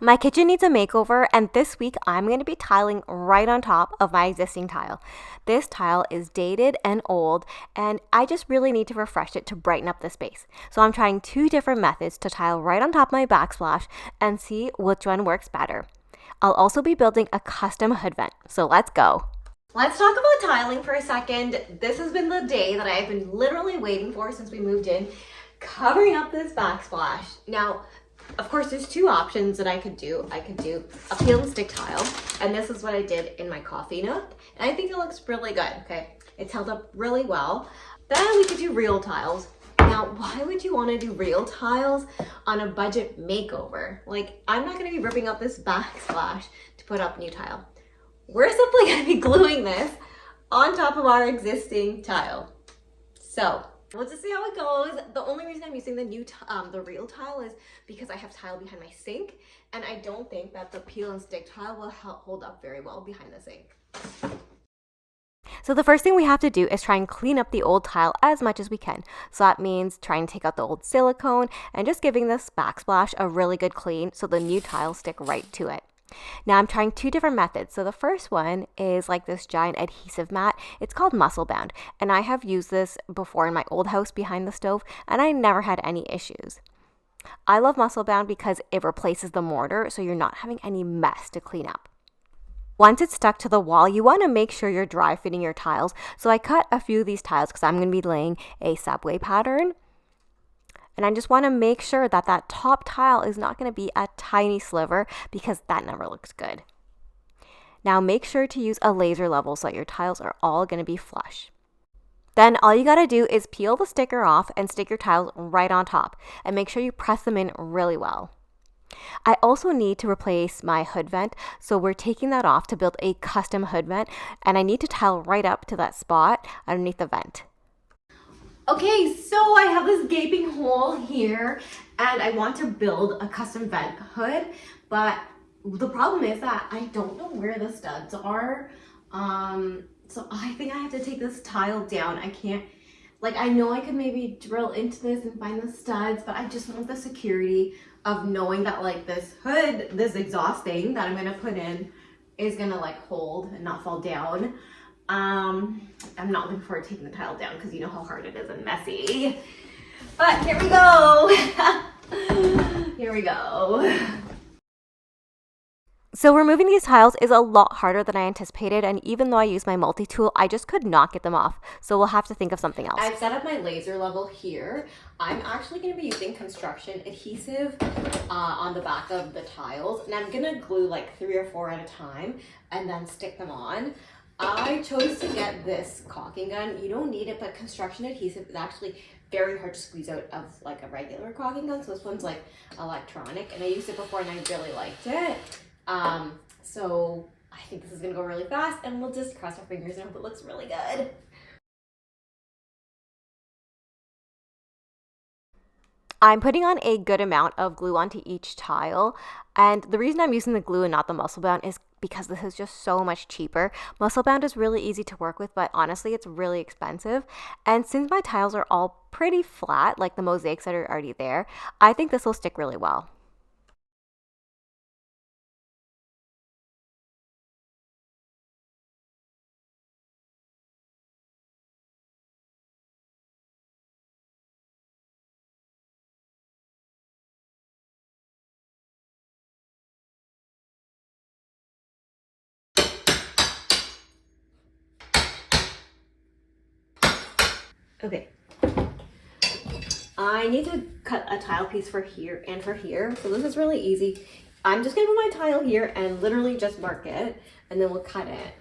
My kitchen needs a makeover, and this week I'm going to be tiling right on top of my existing tile. This tile is dated and old, and I just really need to refresh it to brighten up the space. So I'm trying two different methods to tile right on top of my backsplash and see which one works better. I'll also be building a custom hood vent, so let's go. Let's talk about tiling for a second. This has been the day that I've been literally waiting for since we moved in, covering up this backsplash. Now, of course, there's two options that I could do. I could do a peel and stick tile, and this is what I did in my coffee nook, and I think it looks really good, okay? It's held up really well. Then we could do real tiles. Now, why would you want to do real tiles on a budget makeover? Like, I'm not going to be ripping up this backsplash to put up new tile. We're simply going to be gluing this on top of our existing tile. So we'll just see how it goes. The only reason I'm using the real tile is because I have tile behind my sink, and I don't think that the peel and stick tile will hold up very well behind the sink. So the first thing we have to do is try and clean up the old tile as much as we can. So that means trying to take out the old silicone and just giving this backsplash a really good clean so the new tiles stick right to it. Now I'm trying two different methods. So the first one is like this giant adhesive mat. It's called Muscle Bound, and I have used this before in my old house behind the stove, and I never had any issues. I love Muscle Bound because it replaces the mortar, so you're not having any mess to clean up. Once it's stuck to the wall, you want to make sure you're dry fitting your tiles. So I cut a few of these tiles because I'm going to be laying a subway pattern. And I just want to make sure that that top tile is not going to be a tiny sliver because that never looks good. Now make sure to use a laser level so that your tiles are all going to be flush. Then all you got to do is peel the sticker off and stick your tiles right on top and make sure you press them in really well. I also need to replace my hood vent, so we're taking that off to build a custom hood vent, and I need to tile right up to that spot underneath the vent. Okay, so I have this gaping hole here, and I want to build a custom vent hood, but the problem is that I don't know where the studs are. So I think I have to take this tile down. I can't, like, I know I could maybe drill into this and find the studs, but I just want the security of knowing that, like, this hood, this exhaust thing that I'm gonna put in is gonna, like, hold and not fall down. I'm not looking forward to taking the tile down because you know how hard it is and messy. But here we go. Here we go. So removing these tiles is a lot harder than I anticipated, and even though I used my multi-tool, I just could not get them off. So we'll have to think of something else. I've set up my laser level here. I'm actually going to be using construction adhesive on the back of the tiles, and I'm going to glue like 3 or 4 at a time and then stick them on. I chose to get this caulking gun. You don't need it, but construction adhesive is actually very hard to squeeze out of like a regular caulking gun. So this one's like electronic, and I used it before and I really liked it. So I think this is gonna go really fast, and we'll just cross our fingers and hope it looks really good. I'm putting on a good amount of glue onto each tile, and the reason I'm using the glue and not the Muscle Bound is because this is just so much cheaper. Muscle Bound is really easy to work with, but honestly it's really expensive, and since my tiles are all pretty flat, like the mosaics that are already there, I think this will stick really well. Okay, I need to cut a tile piece for here and for here, so this is really easy. I'm just gonna put my tile here and literally just mark it, and then we'll cut it.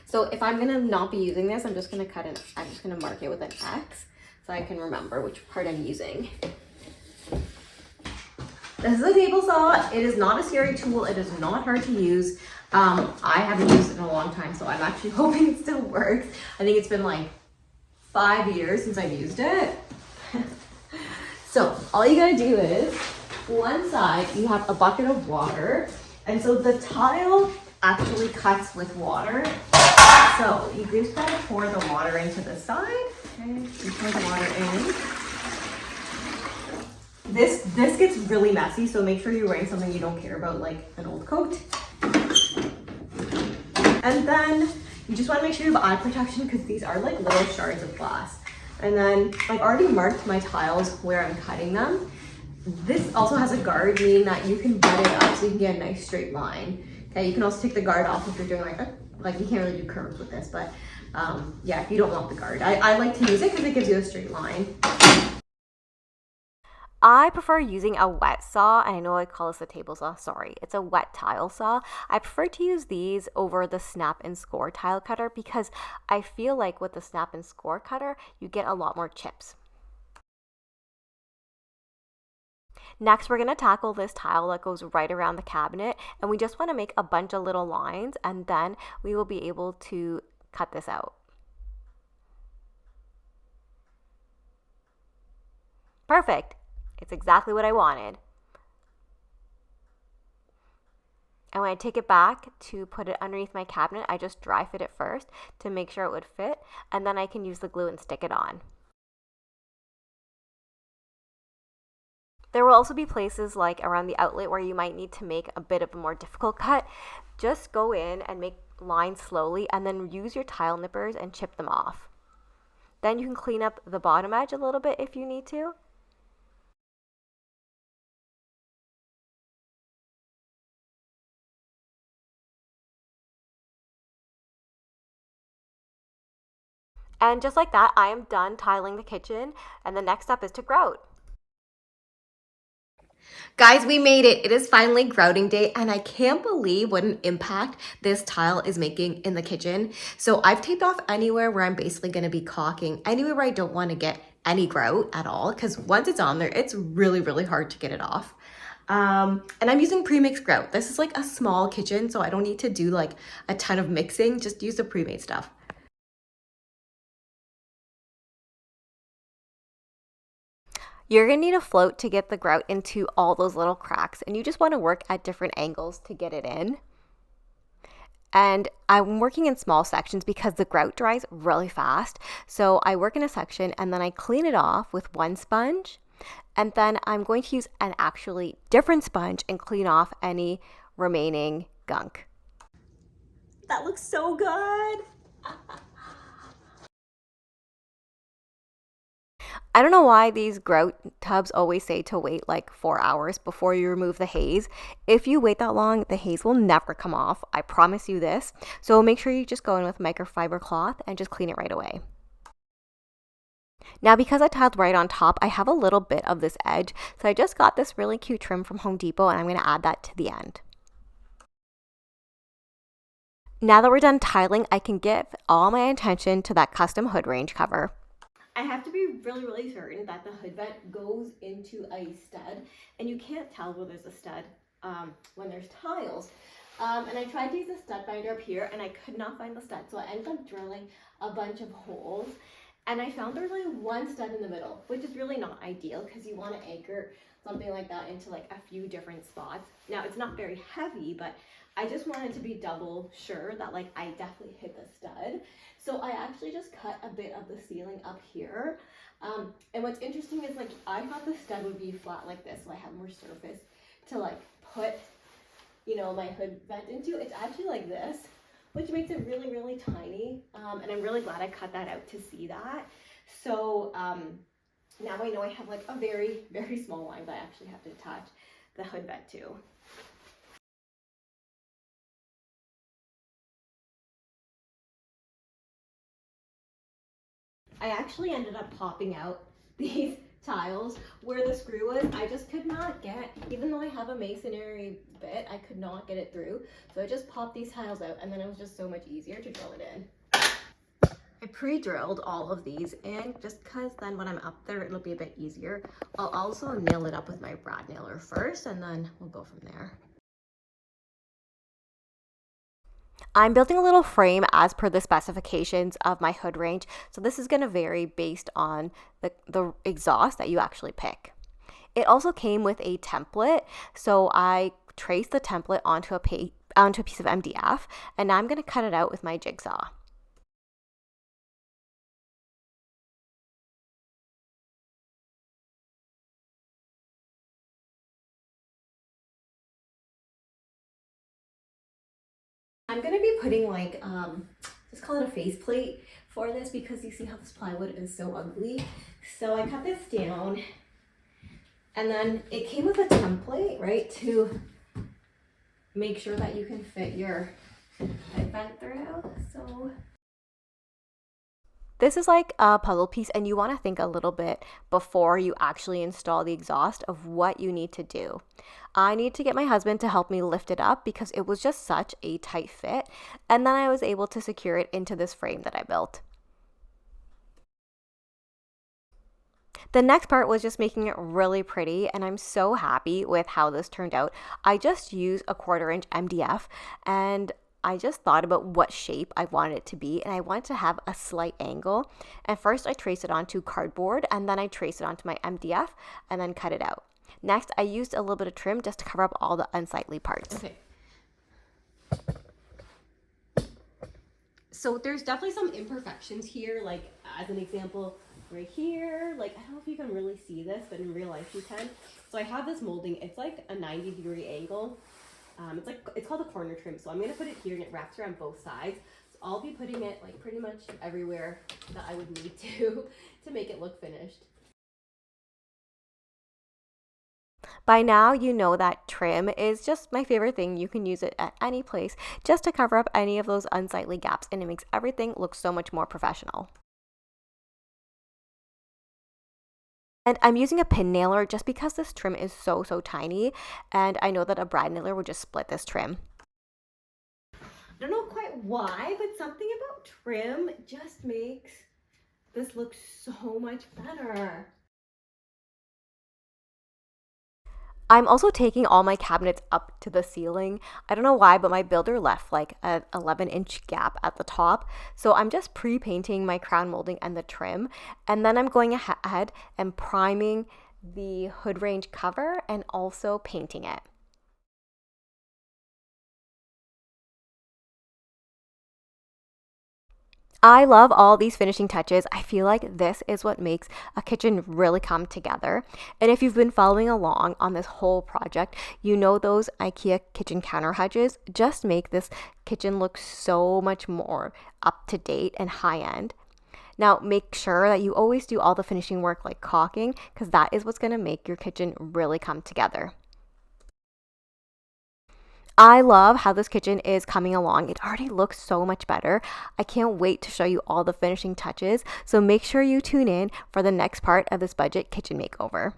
So if I'm gonna not be using this, I'm just gonna mark it with an X so I can remember which part I'm using. This is a table saw. It is not a scary tool. It is not hard to use. I haven't used it in a long time, so I'm actually hoping it still works. I think it's been like 5 years since I've used it. So all you gotta do is, one side you have a bucket of water, and so the tile actually cuts with water. So you just gotta pour the water into the side. Okay, you pour the water in. This gets really messy, so make sure you're wearing something you don't care about, like an old coat. And then you just want to make sure you have eye protection because these are like little shards of glass. And then I've already marked my tiles where I'm cutting them. This also has a guard, meaning that you can butt it up so you can get a nice straight line. Okay, you can also take the guard off if you're doing like you can't really do curves with this, but yeah, if you don't want the guard. I like to use it because it gives you a straight line. I prefer using a wet saw, and I know I call this a table saw, sorry, it's a wet tile saw. I prefer to use these over the snap and score tile cutter because I feel like with the snap and score cutter, you get a lot more chips. Next, we're going to tackle this tile that goes right around the cabinet, and we just want to make a bunch of little lines, and then we will be able to cut this out. Perfect. It's exactly what I wanted. And when I take it back to put it underneath my cabinet, I just dry fit it first to make sure it would fit, and then I can use the glue and stick it on. There will also be places like around the outlet where you might need to make a bit of a more difficult cut. Just go in and make lines slowly and then use your tile nippers and chip them off. Then you can clean up the bottom edge a little bit if you need to. And just like that, I am done tiling the kitchen, and the next step is to grout. Guys, we made it. It is finally grouting day, and I can't believe what an impact this tile is making in the kitchen. So I've taped off anywhere where I'm basically going to be caulking, anywhere where I don't want to get any grout at all, because once it's on there, it's really, really hard to get it off. And I'm using pre-mixed grout. This is like a small kitchen, so I don't need to do like a ton of mixing, just use the pre-made stuff. You're gonna need a float to get the grout into all those little cracks, and you just wanna work at different angles to get it in. And I'm working in small sections because the grout dries really fast. So I work in a section and then I clean it off with one sponge. And then I'm going to use an actually different sponge and clean off any remaining gunk. That looks so good. I don't know why these grout tubs always say to wait like 4 hours before you remove the haze. If you wait that long, the haze will never come off. I promise you this. So make sure you just go in with microfiber cloth and just clean it right away. Now, because I tiled right on top, I have a little bit of this edge. So I just got this really cute trim from Home Depot, and I'm going to add that to the end. Now that we're done tiling, I can give all my attention to that custom hood range cover. I have to be really certain that the hood vent goes into a stud, and you can't tell where there's a stud when there's tiles. And I tried to use a stud finder up here, and I could not find the stud, so I ended up drilling a bunch of holes, and I found there's only one stud in the middle, which is really not ideal because you want to anchor something like that into like a few different spots. Now, it's not very heavy, but I just wanted to be double sure that like I definitely hit the stud. So I actually just cut a bit of the ceiling up here. And what's interesting is like I thought the stud would be flat like this, so I have more surface to like put, you know, my hood vent into. It's actually like this, which makes it really tiny. And I'm really glad I cut that out to see that. So now I know I have like a very small line that I actually have to attach the hood vent to. I actually ended up popping out these tiles where the screw was. I just could not get, even though I have a masonry bit, I could not get it through. So I just popped these tiles out, and then it was just so much easier to drill it in. I pre-drilled all of these in just because then when I'm up there, it'll be a bit easier. I'll also nail it up with my brad nailer first, and then we'll go from there. I'm building a little frame as per the specifications of my hood range. So this is going to vary based on the exhaust that you actually pick. It also came with a template. So I traced the template onto a piece of MDF, and now I'm going to cut it out with my jigsaw. I'm gonna be putting like, let's call it a faceplate for this because you see how this plywood is so ugly. So I cut this down and then it came with a template, right, to make sure that you can fit your head vent through. So this is like a puzzle piece, and you want to think a little bit before you actually install the exhaust of what you need to do. I need to get my husband to help me lift it up because it was just such a tight fit, and then I was able to secure it into this frame that I built. The next part was just making it really pretty, and I'm so happy with how this turned out. I just used a 1/4 inch MDF, and I just thought about what shape I wanted it to be, and I wanted to have a slight angle. And first I traced it onto cardboard, and then I traced it onto my MDF, and then cut it out. Next, I used a little bit of trim just to cover up all the unsightly parts. Okay. So there's definitely some imperfections here, like as an example, right here, like I don't know if you can really see this, but in real life you can. So I have this molding, it's like a 90-degree angle. It's called a corner trim. So I'm gonna put it here and it wraps around both sides. So I'll be putting it like pretty much everywhere that I would need to make it look finished. By now, you know that trim is just my favorite thing. You can use it at any place just to cover up any of those unsightly gaps, and it makes everything look so much more professional. And I'm using a pin nailer just because this trim is so tiny, and I know that a brad nailer would just split this trim. I don't know quite why, but something about trim just makes this look so much better. I'm also taking all my cabinets up to the ceiling. I don't know why, but my builder left like an 11-inch gap at the top. So I'm just pre-painting my crown molding and the trim. And then I'm going ahead and priming the hood range cover and also painting it. I love all these finishing touches. I feel like this is what makes a kitchen really come together. And if you've been following along on this whole project, you know those IKEA kitchen counter hedges just make this kitchen look so much more up to date and high end. Now, make sure that you always do all the finishing work like caulking, because that is what's going to make your kitchen really come together. I love how this kitchen is coming along. It already looks so much better. I can't wait to show you all the finishing touches. So make sure you tune in for the next part of this budget kitchen makeover.